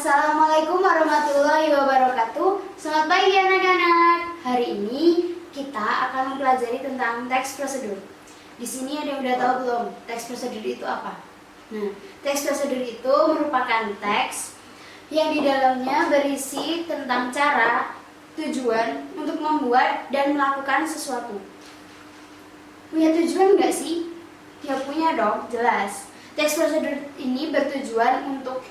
Assalamualaikum warahmatullahi wabarakatuh. Selamat pagi anak-anak. Hari ini kita akan mempelajari tentang teks prosedur. Di sini ada yang udah tahu belum teks prosedur itu apa? Nah, teks prosedur itu merupakan teks yang di dalamnya berisi tentang cara, tujuan untuk membuat dan melakukan sesuatu. Punya tujuan nggak sih? Ya punya dong, jelas. Teks prosedur ini bertujuan untuk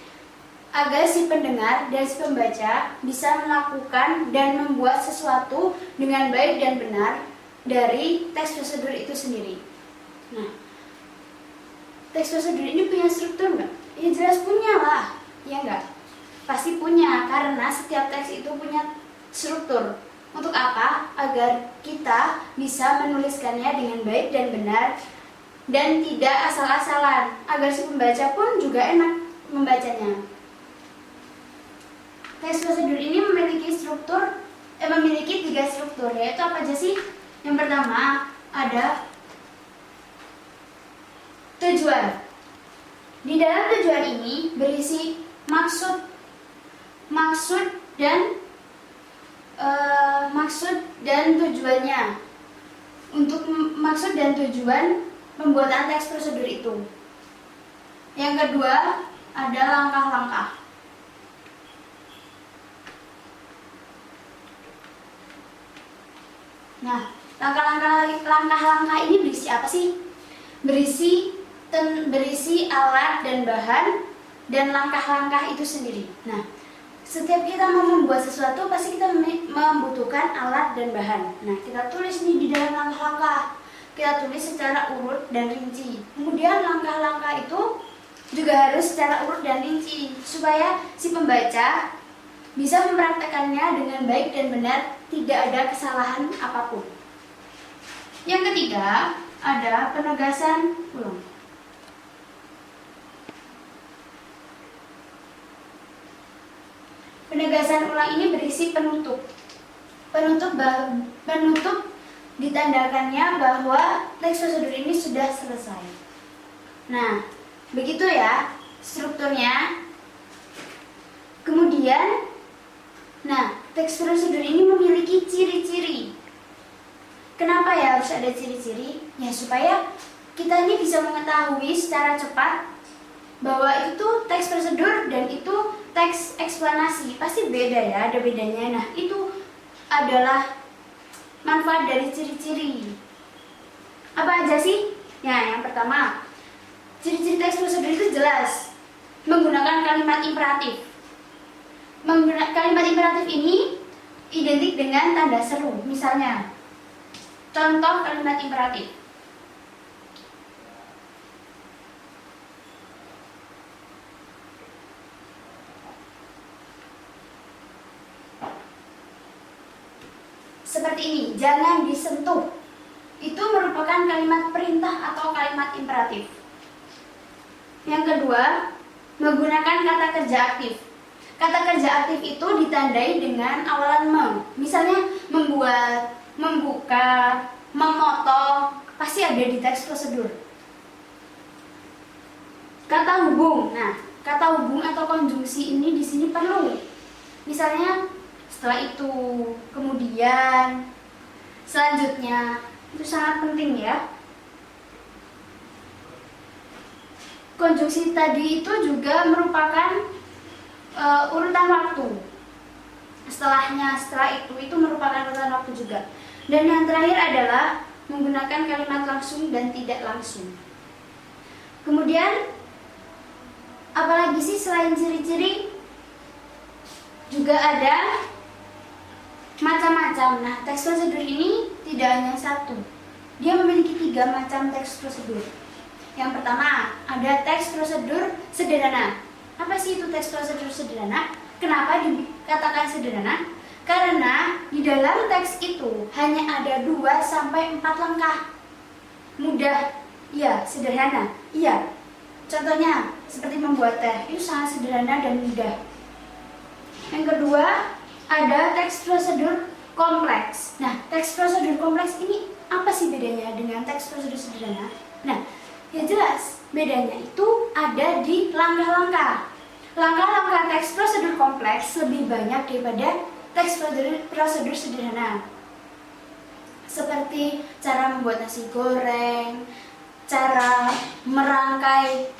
agar si pendengar dan si pembaca bisa melakukan dan membuat sesuatu dengan baik dan benar dari teks prosedur itu sendiri. Nah, teks prosedur ini punya struktur nggak? Ya jelas punya lah, ya nggak? Pasti punya, karena setiap teks itu punya struktur. Untuk apa? Agar kita bisa menuliskannya dengan baik dan benar dan tidak asal-asalan, agar si pembaca pun juga enak membacanya. Teks prosedur ini memiliki tiga struktur, yaitu apa aja sih? Yang pertama ada tujuan. Di dalam tujuan ini berisi maksud dan tujuannya. Untuk maksud dan tujuan pembuatan teks prosedur itu. Yang kedua ada langkah-langkah. Nah, langkah-langkah ini berisi apa sih? Berisi alat dan bahan dan langkah-langkah itu sendiri. Nah, setiap kita mau membuat sesuatu pasti kita membutuhkan alat dan bahan. Nah, kita tulis nih di dalam langkah-langkah. Kita tulis secara urut dan rinci. Kemudian langkah-langkah itu juga harus secara urut dan rinci supaya si pembaca bisa mempraktekannya dengan baik dan benar, tidak ada kesalahan apapun. Yang ketiga, ada penegasan ulang. Penegasan ulang ini berisi penutup. Penutup ditandakannya bahwa teks prosedur ini sudah selesai. Nah, begitu ya strukturnya. Kemudian teks prosedur ini memiliki ciri-ciri. Kenapa ya harus ada ciri-ciri? Ya supaya kita ini bisa mengetahui secara cepat bahwa itu teks prosedur dan itu teks eksplanasi. Pasti beda ya, ada bedanya. Nah, itu adalah manfaat dari ciri-ciri. Apa aja sih? Ya, yang pertama, ciri-ciri teks prosedur itu jelas. Menggunakan kalimat imperatif. Kalimat imperatif ini identik dengan tanda seru. Misalnya, contoh kalimat imperatif. Seperti ini, jangan disentuh. Itu merupakan kalimat perintah atau kalimat imperatif. Yang kedua, menggunakan kata kerja aktif. Kata kerja aktif itu ditandai dengan awalan mem. Misalnya membuat, membuka, memotong, pasti ada di teks prosedur. Kata hubung. Nah, kata hubung atau konjungsi ini di sini perlu. Misalnya setelah itu, kemudian, selanjutnya, itu sangat penting ya. Konjungsi tadi itu juga merupakan urutan waktu. Setelah itu merupakan urutan waktu juga. Dan yang terakhir adalah menggunakan kalimat langsung dan tidak langsung. Kemudian apalagi sih selain ciri-ciri? Juga ada macam-macam. Nah, teks prosedur ini tidak hanya satu. Dia memiliki 3 macam teks prosedur. Yang pertama, ada teks prosedur sederhana. Apa sih itu teks prosedur sederhana? Kenapa dikatakan sederhana? Karena di dalam teks itu hanya ada 2-4 langkah. Mudah, iya, sederhana, iya. Contohnya, seperti membuat teh, itu sangat sederhana dan mudah. Yang kedua, ada teks prosedur kompleks. Nah, teks prosedur kompleks ini apa sih bedanya dengan teks prosedur sederhana? Nah, ya jelas, bedanya itu ada di langkah-langkah. langkah-langkah teks prosedur kompleks lebih banyak daripada teks prosedur sederhana. Seperti cara membuat nasi goreng, cara merangkai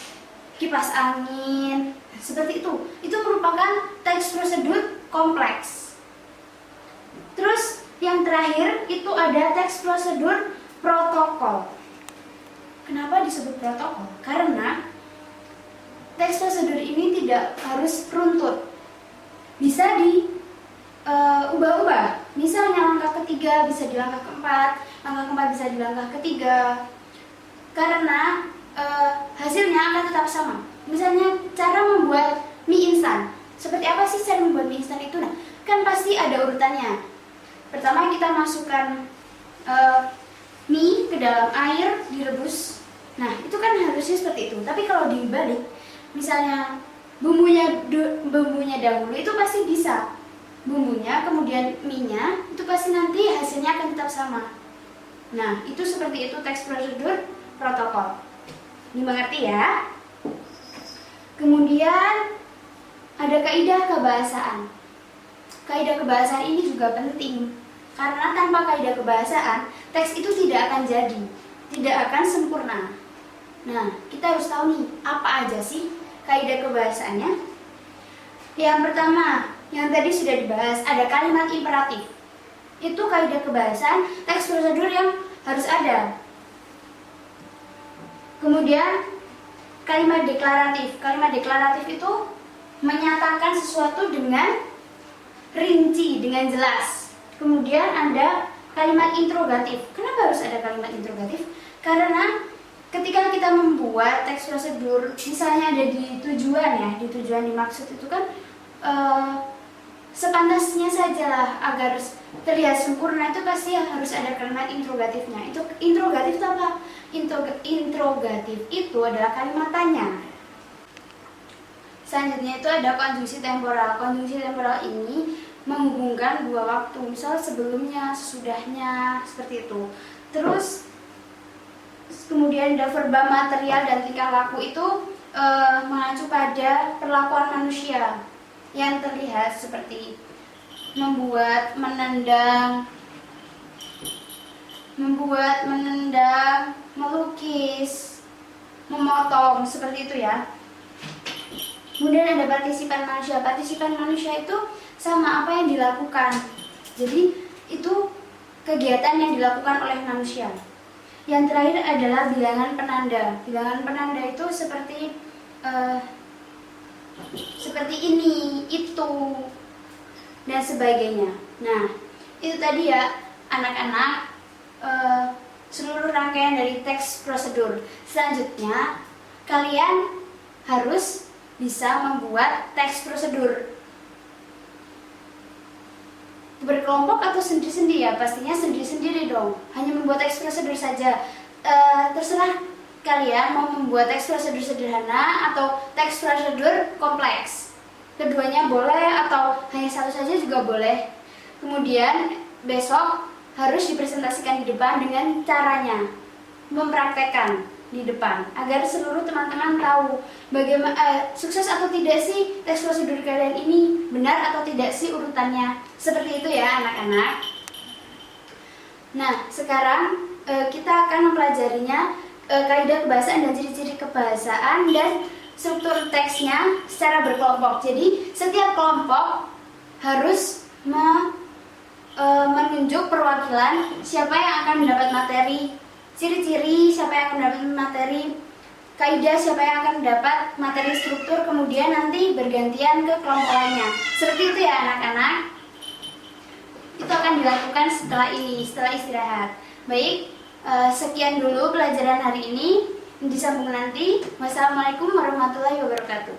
kipas angin, seperti itu. Itu merupakan teks prosedur kompleks. Terus yang terakhir itu ada teks prosedur protokol. Kenapa disebut protokol? Karena teks prosedur ini tidak harus runtut. Bisa diubah-ubah. Misalnya langkah ketiga bisa di langkah keempat, langkah keempat bisa di langkah ketiga. Karena hasilnya akan tetap sama. Misalnya cara membuat mie instan. Seperti apa sih cara membuat mie instan itu? Nah, kan pasti ada urutannya. Pertama kita masukkan mie ke dalam air, direbus. Nah, itu kan harusnya seperti itu. Tapi kalau dibalik, misalnya bumbunya dahulu, itu pasti bisa. Bumbunya, kemudian mie-nya, itu pasti nanti hasilnya akan tetap sama. Nah, itu seperti itu teks prosedur protokol. Dimengerti ya? Kemudian ada kaidah kebahasaan. Kaidah kebahasaan ini juga penting. Karena tanpa kaidah kebahasaan, teks itu tidak akan jadi, tidak akan sempurna. Nah, kita harus tahu nih, apa aja sih kaidah kebahasaannya? Yang pertama, yang tadi sudah dibahas, ada kalimat imperatif. Itu kaidah kebahasaan teks prosedur yang harus ada. Kemudian, kalimat deklaratif. Kalimat deklaratif itu menyatakan sesuatu dengan rinci, dengan jelas. Kemudian ada kalimat interrogatif. Kenapa harus ada kalimat interrogatif? Karena ketika kita membuat teks prosedur, misalnya ada di tujuan ya, di tujuan dimaksud itu kan sepantasnya sajalah agar terlihat sempurna itu pasti harus ada kalimat interrogatifnya. Itu interrogatif itu apa? Interrogatif itu adalah kalimat tanya. Selanjutnya itu ada konjungsi temporal. Konjungsi temporal ini menghubungkan dua waktu, misal sebelumnya, sesudahnya, seperti itu. Terus kemudian ada verba material dan tingkah laku itu mengacu pada perlakuan manusia yang terlihat seperti membuat, menendang, melukis, memotong, seperti itu ya. Kemudian ada partisipan manusia. Partisipan manusia itu sama apa yang dilakukan. Jadi itu kegiatan yang dilakukan oleh manusia. Yang terakhir adalah bilangan penanda. Bilangan penanda itu seperti ini, itu, dan sebagainya. Nah, itu tadi ya anak-anak seluruh rangkaian dari teks prosedur. Selanjutnya kalian harus bisa membuat teks prosedur berkelompok atau sendiri-sendiri ya, pastinya sendiri-sendiri dong. Hanya membuat teks prosedur saja. Terserah kalian mau membuat teks prosedur sederhana atau teks prosedur kompleks. Keduanya boleh atau hanya satu saja juga boleh. Kemudian besok harus dipresentasikan di depan dengan caranya mempraktekkan di depan agar seluruh teman-teman tahu bagaimana sukses atau tidak sih teks prosedur kalian ini, benar atau tidak sih urutannya. Seperti itu ya anak-anak. Nah, sekarang kita akan mempelajarinya kaidah kebahasaan dan ciri-ciri kebahasaan dan struktur teksnya secara berkelompok. Jadi setiap kelompok harus menunjuk perwakilan siapa yang akan mendapat materi, ciri-ciri siapa yang akan mendapat materi, kaidah siapa yang akan mendapat materi struktur, kemudian nanti bergantian ke kelompok lainnya. Seperti itu ya anak-anak. Itu akan dilakukan setelah ini, setelah istirahat. Baik, sekian dulu pelajaran hari ini. Disambung nanti. Wassalamualaikum warahmatullahi wabarakatuh.